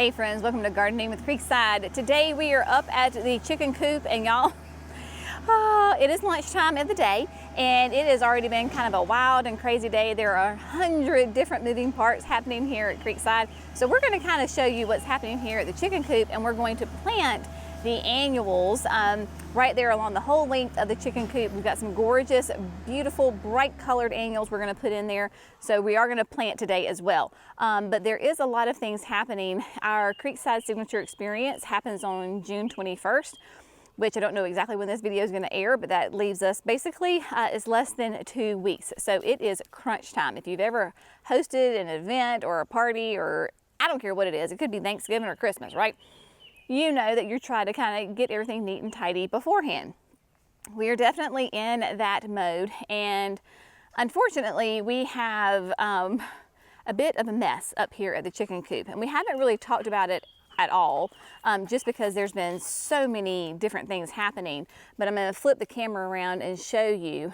Hey friends, welcome to Gardening with Creekside. Today we are up at the chicken coop and y'all, it is lunchtime of the day and it has already been kind of a wild and crazy day. There are 100 different moving parts happening here at Creekside. So we're going to kind of show you what's happening here at the chicken coop, and we're going to plant the annuals right there along the whole length of the chicken coop. We've got some gorgeous, beautiful, bright colored annuals we're going to put in there. So we are going to plant today as well. But there is a lot of things happening. Our Creekside Signature Experience happens on June 21st, which I don't know exactly when this video is going to air, but that leaves us basically it's less than 2 weeks. So it is crunch time. If you've ever hosted an event or a party, or I don't care what it is, it could be Thanksgiving or Christmas, right? You know that you're trying to kind of get everything neat and tidy beforehand. We are definitely in that mode, and unfortunately we have a bit of a mess up here at the chicken coop, and we haven't really talked about it at all, just because there's been so many different things happening. But I'm going to flip the camera around and show you.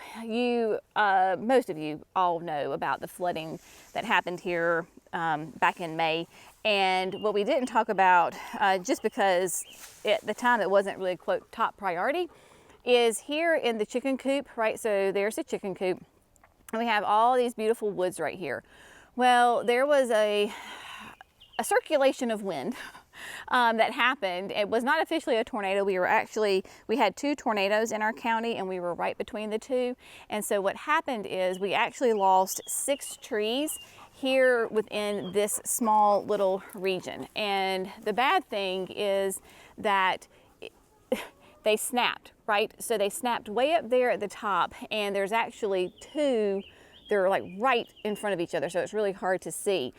Most of you all know about the flooding that happened here back in May. And what we didn't talk about, just because at the time it wasn't really, quote, top priority, is here in the chicken coop, right? So there's the chicken coop, and we have all these beautiful woods right here. Well, there was a circulation of wind that happened. It was not officially a tornado. We had 2 tornadoes in our county, and we were right between the 2. And so what happened is we actually lost 6 trees here within this small little region. And the bad thing is that they snapped, right? So they snapped way up there at the top, and there's actually 2, they're like right in front of each other, so it's really hard to see.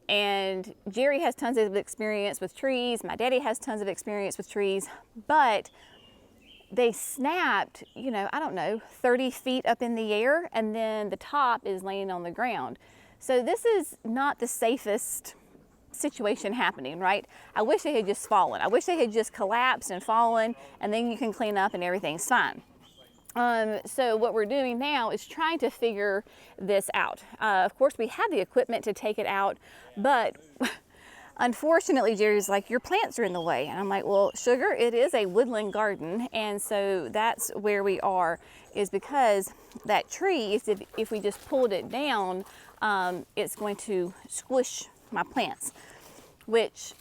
And Jerry has tons of experience with trees. My daddy has tons of experience with trees, but they snapped, you know, I don't know, 30 feet up in the air, and then the top is laying on the ground. So this is not the safest situation happening, right? I wish they had just fallen. I wish they had just collapsed and fallen, and then you can clean up and everything's fine. So what we're doing now is trying to figure this out. Of course, we have the equipment to take it out, but unfortunately, Jerry's like, your plants are in the way. And I'm like, well, sugar, it is a woodland garden. And so that's where we are, is because that tree, if we just pulled it down, it's going to squish my plants, which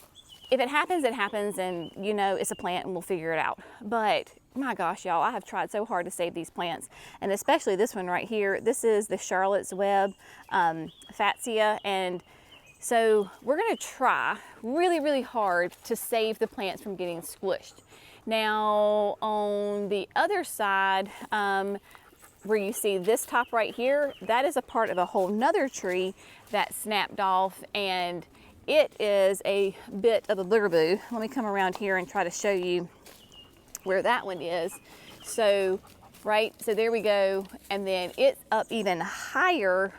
if it happens, it happens, and you know, it's a plant and we'll figure it out. But my gosh, y'all, I have tried so hard to save these plants, and especially this one right here. This is the Charlotte's Web Fatsia, and so we're going to try really, really hard to save the plants from getting squished. Now, on the other side, where you see this top right here, that is a part of a whole nother tree that snapped off, and it is a bit of a boogeroo. Let me come around here and try to show you where that one is. So, right, so there we go, and then it's up even higher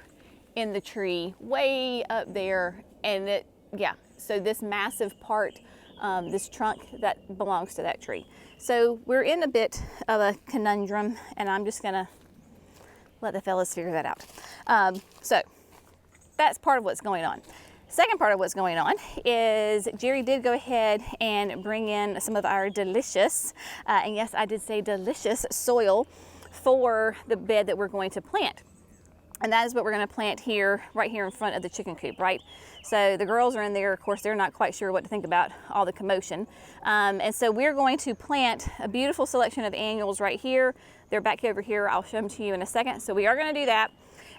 in the tree, way up there, and so this massive part, this trunk, that belongs to that tree. So we're in a bit of a conundrum, and I'm just gonna let the fellas figure that out. So that's part of what's going on. Second part of what's going on is Jerry did go ahead and bring in some of our delicious, and yes, I did say delicious, soil for the bed that we're going to plant. And that is what we're going to plant here, right here in front of the chicken coop, right? So the girls are in there. Of course, they're not quite sure what to think about all the commotion. And so we're going to plant a beautiful selection of annuals right here. They're back over here. I'll show them to you in a second. So we are going to do that.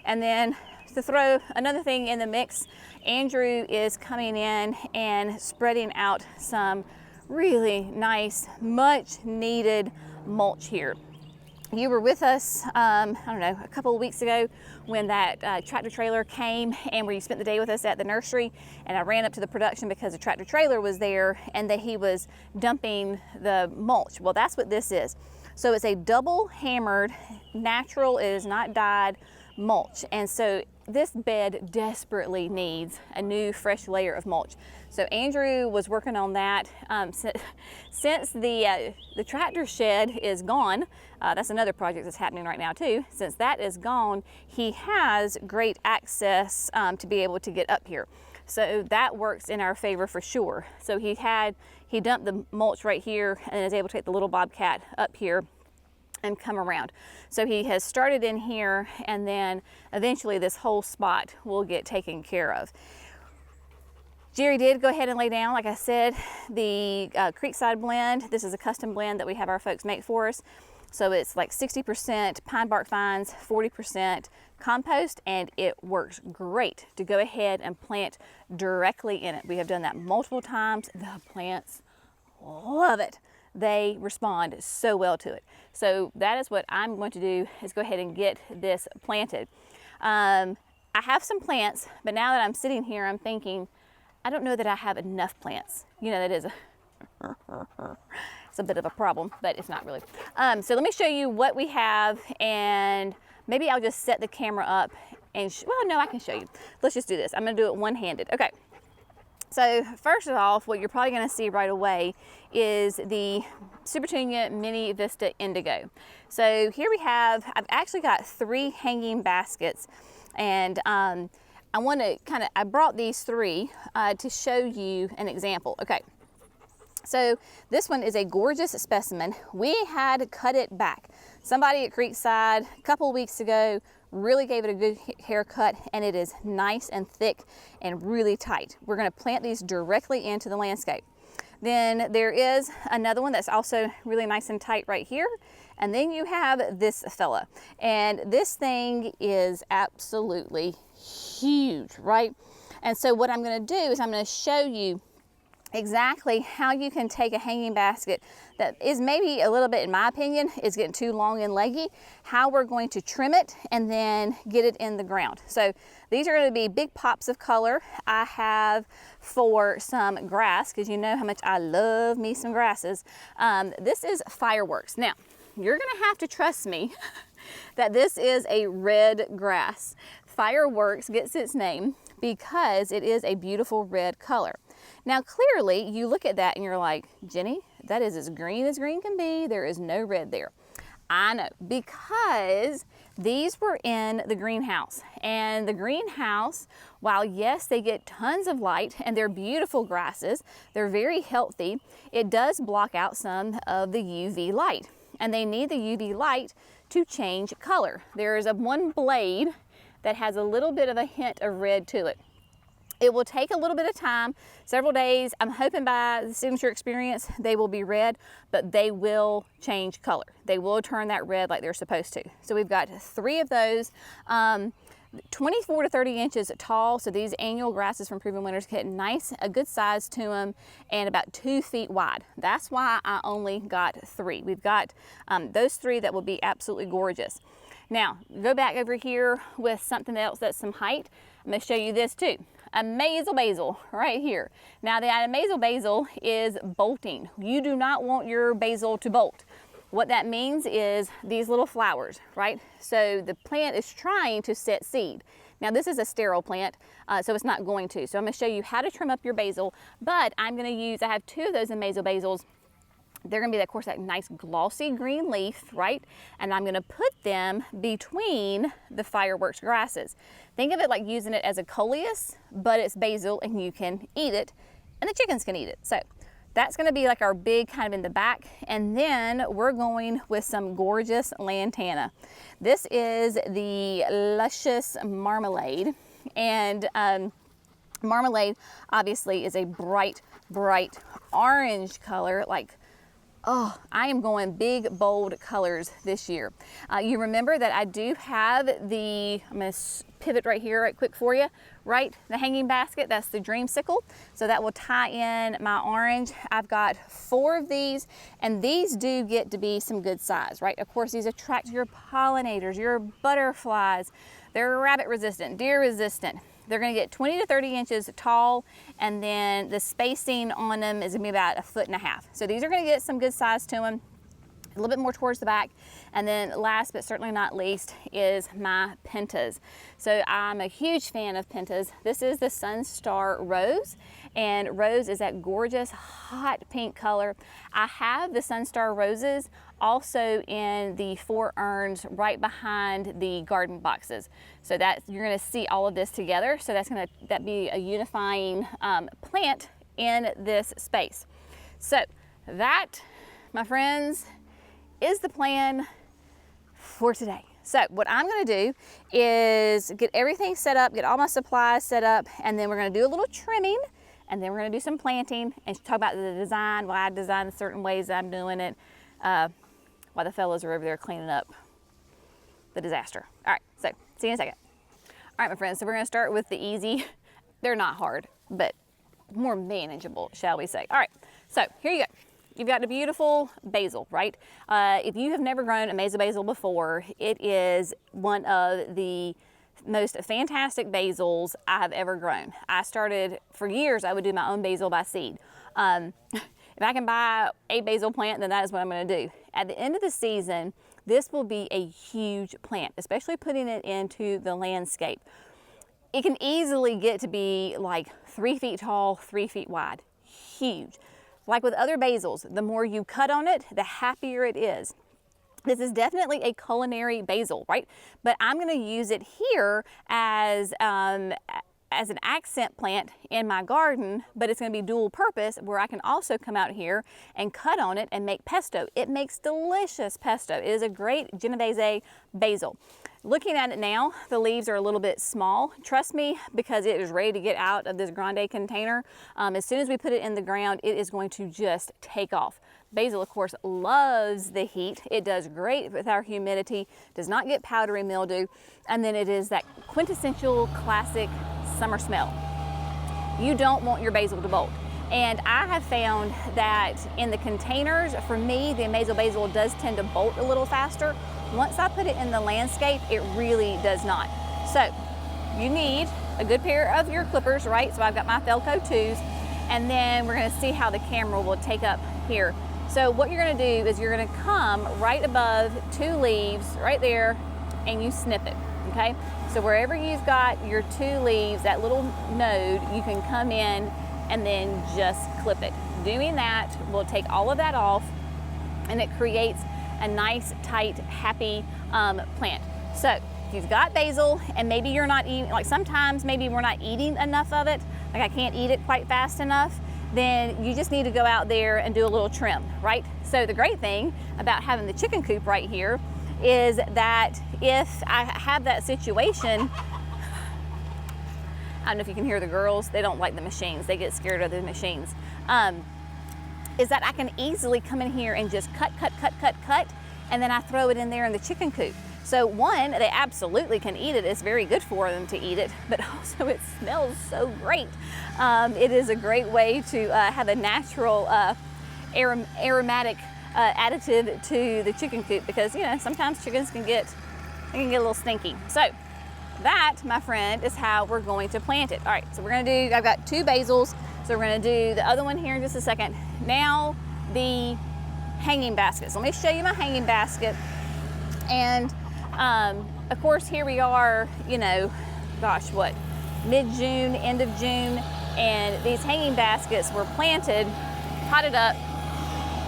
And then to throw another thing in the mix, Andrew is coming in and spreading out some really nice, much needed mulch here. You were with us, I don't know, a couple of weeks ago when that tractor trailer came and where you spent the day with us at the nursery, and I ran up to the production because the tractor trailer was there and that he was dumping the mulch. Well, that's what this is. So it's a double hammered, natural, it is not dyed mulch. And so this bed desperately needs a new fresh layer of mulch. So Andrew was working on that. Since the tractor shed is gone, that's another project that's happening right now too. Since that is gone, he has great access to be able to get up here. So that works in our favor for sure. So he dumped the mulch right here and is able to take the little bobcat up here and come around. So he has started in here, and then eventually this whole spot will get taken care of. Jerry did go ahead and lay down, like I said, the Creekside blend. This is a custom blend that we have our folks make for us. So it's like 60% pine bark fines, 40% compost, and it works great to go ahead and plant directly in it. We have done that multiple times. The plants love it. They respond so well to it. So that is what I'm going to do, is go ahead and get this planted. I have some plants, but now that I'm sitting here, I'm thinking, I don't know that I have enough plants. You know, that is it's a bit of a problem, but it's not really. So let me show you what we have, and maybe I'll just set the camera up and, well, no, I can show you. Let's just do this. I'm gonna do it one-handed. Okay. So first of all, what you're probably gonna see right away is the Supertunia Mini Vista Indigo. So here we have, I've actually got 3 hanging baskets, and I brought these 3 to show you an example. Okay, so this one is a gorgeous specimen. We had cut it back. Somebody at Creekside a couple of weeks ago really gave it a good haircut, and it is nice and thick and really tight. We're gonna plant these directly into the landscape. Then there is another one that's also really nice and tight right here. And then you have this fella. And this thing is absolutely huge, right? And so what I'm gonna do is I'm gonna show you exactly how you can take a hanging basket that is maybe a little bit, in my opinion, is getting too long and leggy, how we're going to trim it and then get it in the ground. So these are going to be big pops of color. I have for some grass, because you know how much I love me some grasses. This is Fireworks. Now, you're going to have to trust me that this is a red grass. Fireworks gets its name because it is a beautiful red color. Now, clearly, you look at that and you're like, Jenny, that is as green can be. There is no red there. I know, because these were in the greenhouse. And the greenhouse, while yes, they get tons of light and they're beautiful grasses, they're very healthy, it does block out some of the UV light. And they need the UV light to change color. There is one blade that has a little bit of a hint of red to it. It will take a little bit of time, several days. I'm hoping by the signature experience, they will be red, but they will change color. They will turn that red like they're supposed to. So we've got 3 of those, 24 to 30 inches tall. So these annual grasses from Proven Winners get nice, a good size to them, and about 2 feet wide. That's why I only got 3. We've got those 3 that will be absolutely gorgeous. Now, go back over here with something else that's some height. I'm gonna show you this too. A mazel basil right here. Now the mazel basil is bolting. You do not want your basil to bolt. What that means is these little flowers, right? So the plant is trying to set seed. Now this is a sterile plant, so it's not going to. So I'm gonna show you how to trim up your basil, but I have 2 of those mazel basils. They're gonna be, of course, that nice glossy green leaf, right? And I'm gonna put them between the Fireworks grasses. Think of it like using it as a coleus, but it's basil and you can eat it and the chickens can eat it. So that's gonna be like our big kind of in the back. And then we're going with some gorgeous lantana. This is the Luscious Marmalade. And marmalade obviously is a bright, bright orange color, like, oh, I am going big, bold colors this year. You remember that I do have I'm gonna pivot right here right quick for you, right? The hanging basket, that's the Dreamsicle. So that will tie in my orange. I've got 4 of these, and these do get to be some good size, right? Of course, these attract your pollinators, your butterflies. They're rabbit resistant, deer resistant. They're gonna get 20 to 30 inches tall, and then the spacing on them is gonna be about 1.5 feet. So these are gonna get some good size to them, a little bit more towards the back. And then last but certainly not least is my pentas. So I'm a huge fan of pentas. This is the Sunstar Rose, and rose is that gorgeous hot pink color. I have the Sunstar roses also in the 4 urns right behind the garden boxes. So that you're gonna see all of this together. So that's gonna be a unifying plant in this space. So that, my friends, is the plan for today. So what I'm gonna do is get everything set up, get all my supplies set up, and then we're gonna do a little trimming, and then we're gonna do some planting and talk about the design, why I designed certain ways that I'm doing it, while the fellas are over there cleaning up the disaster. All right, so see you in a second. All right, my friends, so we're gonna start with the easy. They're not hard, but more manageable, shall we say. All right, so here you go. You've got a beautiful basil, right? If you have never grown a basil before, it is one of the most fantastic basils I've ever grown. I started, for years, I would do my own basil by seed. If I can buy a basil plant, then that is what I'm gonna do. At the end of the season, this will be a huge plant, especially putting it into the landscape. It can easily get to be like 3 feet tall, 3 feet wide, huge. Like with other basils, the more you cut on it, the happier it is. This is definitely a culinary basil, right? But I'm gonna use it here as an accent plant in my garden, but it's gonna be dual purpose where I can also come out here and cut on it and make pesto. It makes delicious pesto. It is a great Genovese basil. Looking at it now, the leaves are a little bit small. Trust me, because it is ready to get out of this grande container. As soon as we put it in the ground, it is going to just take off. Basil, of course, loves the heat. It does great with our humidity, does not get powdery mildew, and then it is that quintessential classic summer smell. You don't want your basil to bolt. And I have found that in the containers, for me, the Amazo basil does tend to bolt a little faster. Once I put it in the landscape, it really does not. So you need a good pair of your clippers, right? So I've got my Felco 2s, and then we're gonna see how the camera will take up here. So what you're gonna do is you're gonna come right above 2 leaves, right there, and you snip it, okay? So wherever you've got your 2 leaves, that little node, you can come in and then just clip it. Doing that will take all of that off, and it creates a nice, tight, happy plant. So if you've got basil and maybe you're not eating, like sometimes maybe we're not eating enough of it, like I can't eat it quite fast enough, then you just need to go out there and do a little trim, right? So the great thing about having the chicken coop right here is that if I have that situation, I don't know if you can hear the girls, they don't like the machines, they get scared of the machines. Is that I can easily come in here and just cut, and then I throw it in there in the chicken coop. So one, they absolutely can eat it. It's very good for them to eat it, but also it smells so great. It is a great way to have a natural aromatic additive to the chicken coop, because you know sometimes chickens can get a little stinky. So that, my friend, is how we're going to plant it. All right, so we're gonna do, I've got 2 basils, so we're gonna do the other one here in just a second. Now the hanging baskets. Let me show you my hanging basket. And of course, here we are, you know, gosh, what, mid-June, end of June, and these hanging baskets were planted, potted up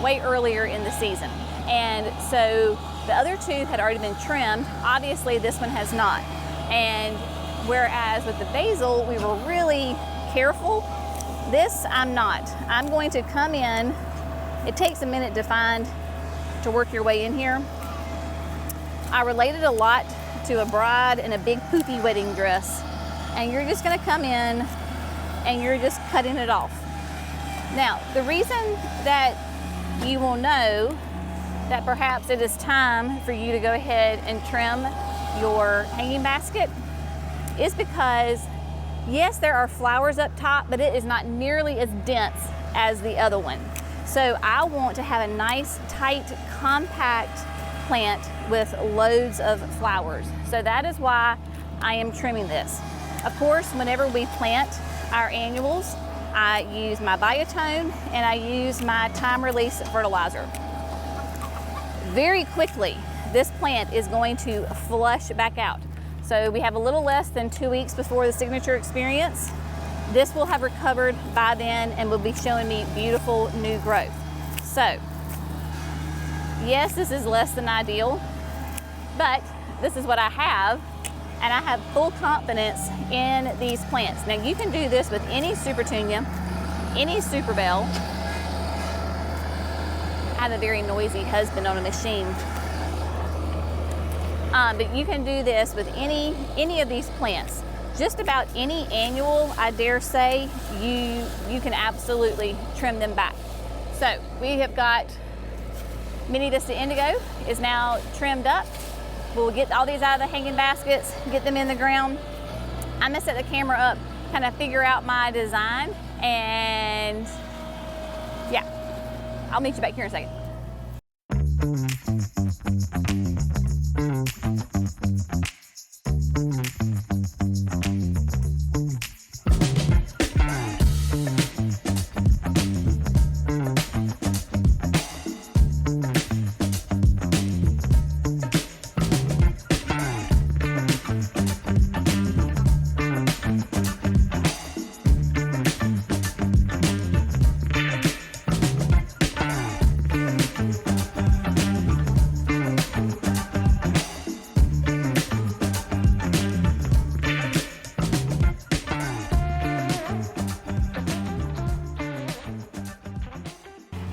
way earlier in the season. And so the other 2 had already been trimmed. Obviously, this one has not. And whereas with the basil, we were really careful, this I'm not. I'm going to come in. It takes a minute to work your way in here. I related a lot to a bride in a big poofy wedding dress, and you're just gonna come in and you're just cutting it off. Now, the reason that you will know that perhaps it is time for you to go ahead and trim your hanging basket is because, yes, there are flowers up top, but it is not nearly as dense as the other one. So I want to have a nice, tight, compact plant with loads of flowers. So that is why I am trimming this. Of course, whenever we plant our annuals, I use my Biotone and I use my time release fertilizer. Very quickly, this plant is going to flush back out. So we have a little less than 2 weeks before the signature experience. This will have recovered by then and will be showing me beautiful new growth. So, yes, this is less than ideal, but this is what I have, and I have full confidence in these plants. Now, you can do this with any Supertunia, any Super Bell. I have a very noisy husband on a machine. But you can do this with any of these plants. Just about any annual, I dare say, you can absolutely trim them back. So we have got Mini Vista Indigo is now trimmed up. We'll get all these out of the hanging baskets, get them in the ground. I'm gonna set the camera up, kind of figure out my design, and yeah, I'll meet you back here in a second.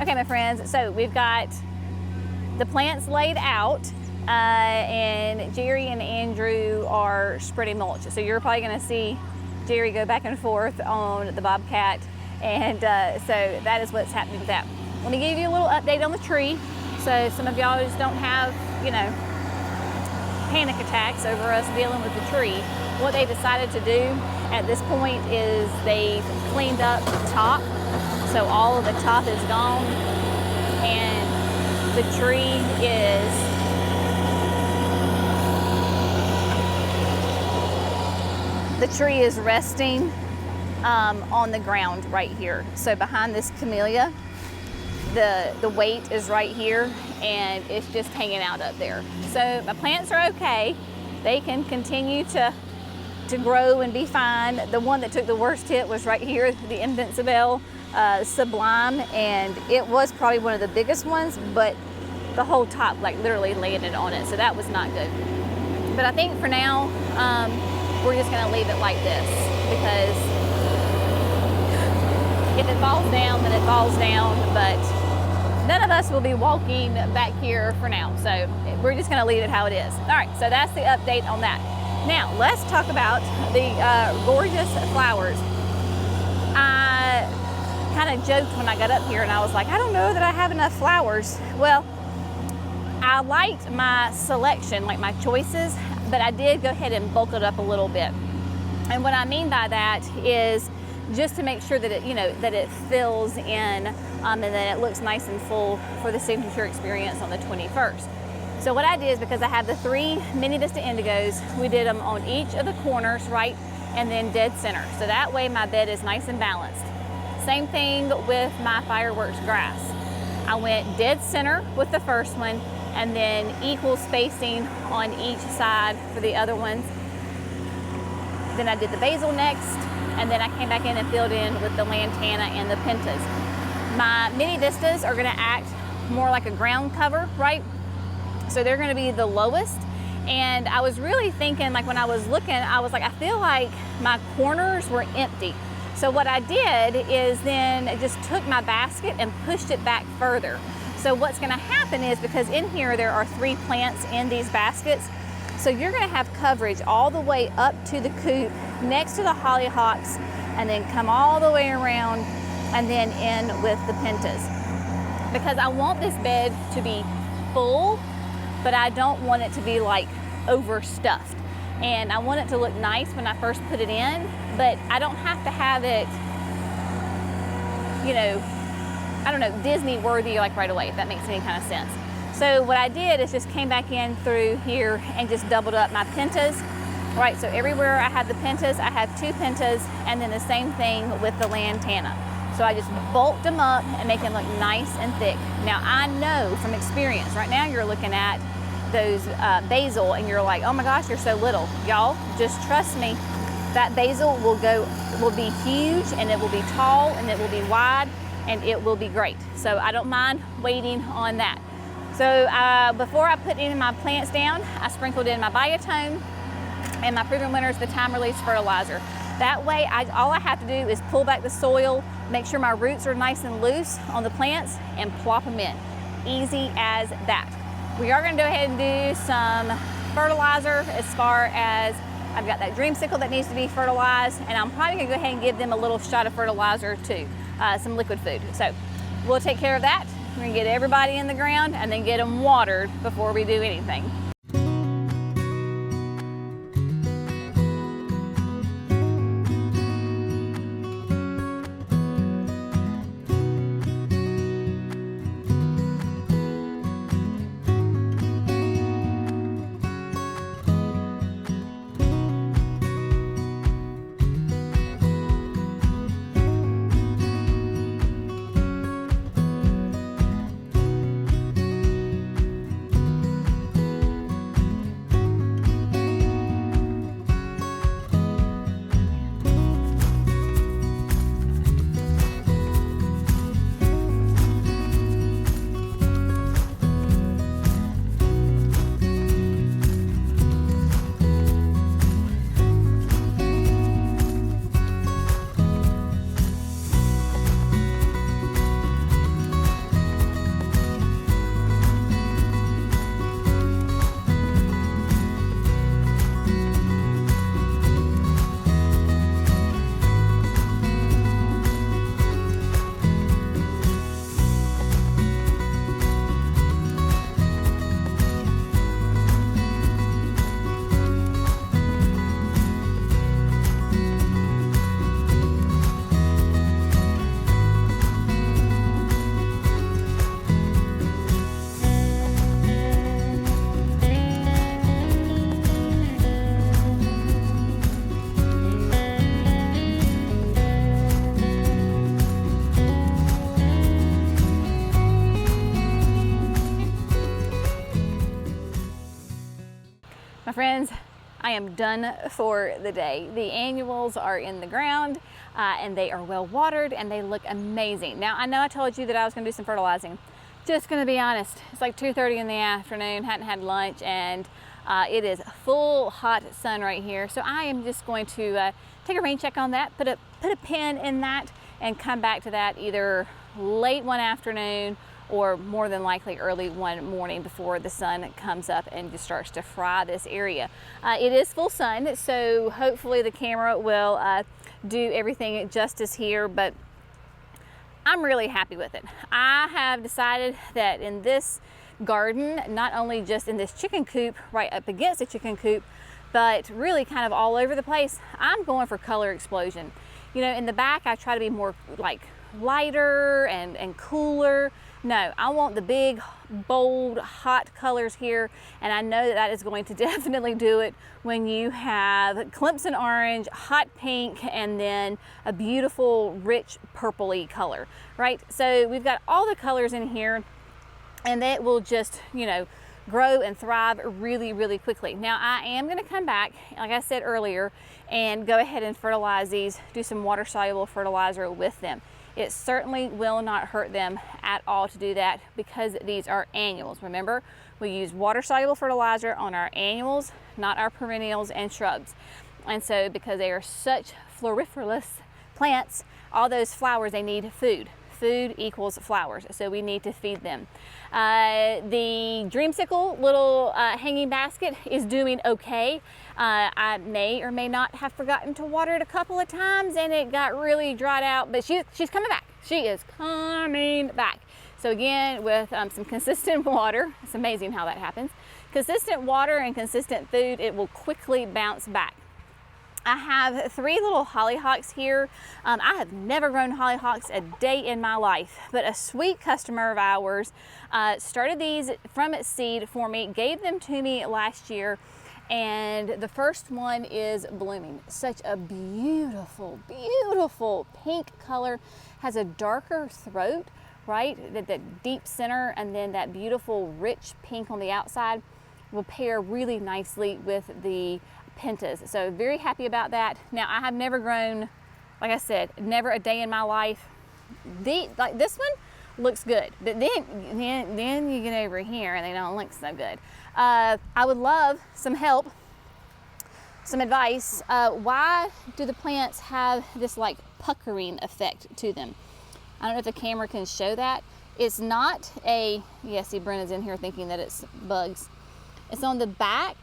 Okay, my friends, so we've got the plants laid out, and Jerry and Andrew are spreading mulch. So you're probably gonna see Jerry go back and forth on the Bobcat, and so that is what's happening with that. Let me give you a little update on the tree, so some of y'all just don't have, you know, panic attacks over us dealing with the tree. What they decided to do at this point is they've cleaned up the top. So all of the top is gone, and the tree is resting on the ground right here. So behind this camellia, the weight is right here, and it's just hanging out up there. So my plants are okay. They can continue to grow and be fine. The one that took the worst hit was right here, the Invincible Sublime, and it was probably one of the biggest ones, but the whole top like literally landed on it, so that was not good. But I think for now, we're just gonna leave it like this, because if it falls down, then it falls down, but none of us will be walking back here for now, so we're just gonna leave it how it is. All right, so that's the update on that. Now, let's talk about the gorgeous flowers. I kind of joked when I got up here and I was like, I don't know that I have enough flowers. Well, I liked my selection, like my choices, but I did go ahead and bulk it up a little bit. And what I mean by that is just to make sure that it, you know, that it fills in and that it looks nice and full for the signature experience on the 21st. So what I did is, because I have the 3 Mini Vista Indigos, we did them on each of the corners, right, and then dead center. So that way my bed is nice and balanced. Same thing with my fireworks grass. I went dead center with the first one, and then equal spacing on each side for the other ones. Then I did the basil next, and then I came back in and filled in with the lantana and the pentas. My Mini Vistas are gonna act more like a ground cover, right? So they're gonna be the lowest. And I was really thinking, like when I was looking, I was like, I feel like my corners were empty. So what I did is then just took my basket and pushed it back further. So what's gonna happen is, because in here there are 3 plants in these baskets, so you're gonna have coverage all the way up to the coop, next to the hollyhocks, and then come all the way around and then in with the pentas. Because I want this bed to be full, but I don't want it to be like overstuffed. And I want it to look nice when I first put it in, but I don't have to have it, you know, I don't know, Disney worthy like right away, if that makes any kind of sense. So what I did is just came back in through here and just doubled up my pentas. Right, so everywhere I had the pentas, I have 2 pentas, and then the same thing with the lantana. So I just bulked them up and make them look nice and thick. Now I know from experience, right now you're looking at those basil and you're like, oh my gosh, you're so little. Y'all, just trust me, that basil will be huge, and it will be tall, and it will be wide, and it will be great. So I don't mind waiting on that. So before I put any of my plants down, I sprinkled in my biotone and my Proven Winners, the time release fertilizer. That way, all I have to do is pull back the soil, make sure my roots are nice and loose on the plants, and plop them in. Easy as that. We are going to go ahead and do some fertilizer as far as I've got that dreamsicle that needs to be fertilized, and I'm probably going to go ahead and give them a little shot of fertilizer too, some liquid food. So we'll take care of that. We're going to get everybody in the ground and then get them watered before we do anything. My friends, I am done for the day. The annuals are in the ground and they are well watered and they look amazing. Now, I know I told you that I was gonna do some fertilizing. Just gonna be honest, it's like 2:30 in the afternoon, hadn't had lunch, and it is full hot sun right here. So I am just going to take a rain check on that, put a pin in that, and come back to that either late one afternoon or more than likely early one morning before the sun comes up and just starts to fry this area. It is full sun, so hopefully the camera will do everything justice here, but I'm really happy with it. I have decided that in this garden, not only just in this chicken coop right up against the chicken coop, but really kind of all over the place, I'm going for color explosion. You know, in the back, I try to be more like lighter and cooler. No, I want the big, bold, hot colors here, and I know that that is going to definitely do it when you have Clemson orange, hot pink, and then a beautiful, rich, purpley color, right? So we've got all the colors in here, and that will just, you know, grow and thrive really, really quickly. Now, I am going to come back, like I said earlier, and go ahead and fertilize these, do some water-soluble fertilizer with them. It certainly will not hurt them at all to do that because these are annuals. Remember, we use water-soluble fertilizer on our annuals, not our perennials and shrubs. And so because they are such floriferous plants, all those flowers, they need food. Food equals flowers, so we need to feed them. The dreamsicle little hanging basket is doing okay. I may or may not have forgotten to water it a couple of times and it got really dried out, but she's coming back. She is coming back. So again, with some consistent water, it's amazing how that happens. Consistent water and consistent food, it will quickly bounce back. I have 3 little hollyhocks here. I have never grown hollyhocks a day in my life, but a sweet customer of ours started these from its seed for me, gave them to me last year, and the first one is blooming. Such a beautiful, beautiful pink color, has a darker throat, right? The deep center, and then that beautiful rich pink on the outside will pair really nicely with the pentas. So very happy about that. Now I have never grown, like I said, never a day in my life. Like this one looks good, but then you get over here and they don't look so good. I would love some help, some advice. Why do the plants have this like puckering effect to them? I don't know if the camera can show that. It's not a, yeah, see Brenna's in here thinking that it's bugs. It's on the back.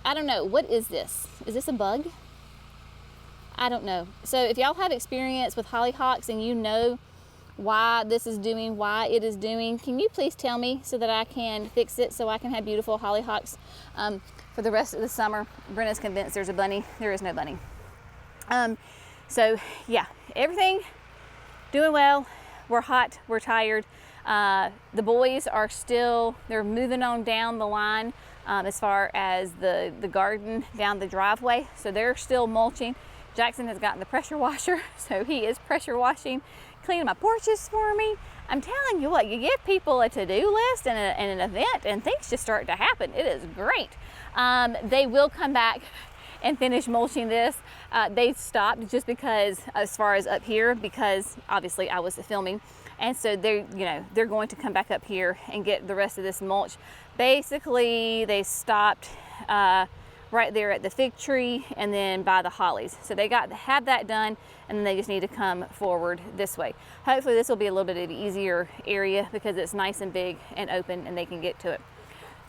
I don't know, what is this? Is this a bug? I don't know. So if y'all have experience with hollyhocks and you know why this is doing, why it is doing, can you please tell me so that I can fix it so I can have beautiful hollyhocks for the rest of the summer? Brenna's convinced there's a bunny. There is no bunny. So yeah, everything doing well. We're hot, we're tired. The boys are still, they're moving on down the line as far as the garden down the driveway. So they're still mulching. Jackson has gotten the pressure washer, so he is pressure washing, cleaning my porches for me. I'm telling you what, you give people a to-do list and an event and things just start to happen. It is great. They will come back and finish mulching this. They stopped just because, as far as up here, because obviously I was filming. And so they're going to come back up here and get the rest of this mulch. Basically, they stopped right there at the fig tree and then by the hollies. So they have that done, and then they just need to come forward this way. Hopefully this will be a little bit of an easier area because it's nice and big and open and they can get to it.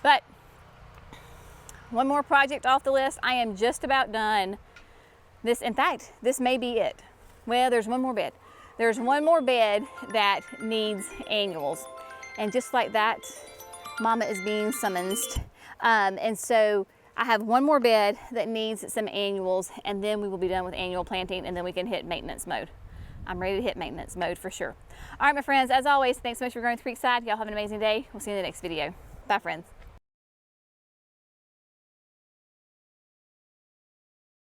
But one more project off the list. I am just about done. In fact, this may be it. Well, there's one more bed. There's one more bed that needs annuals. And just like that, Mama is being summoned. And so I have one more bed that needs some annuals, and then we will be done with annual planting, and then we can hit maintenance mode. I'm ready to hit maintenance mode for sure. All right, my friends, as always, thanks so much for growing with Creekside. Y'all have an amazing day. We'll see you in the next video. Bye, friends.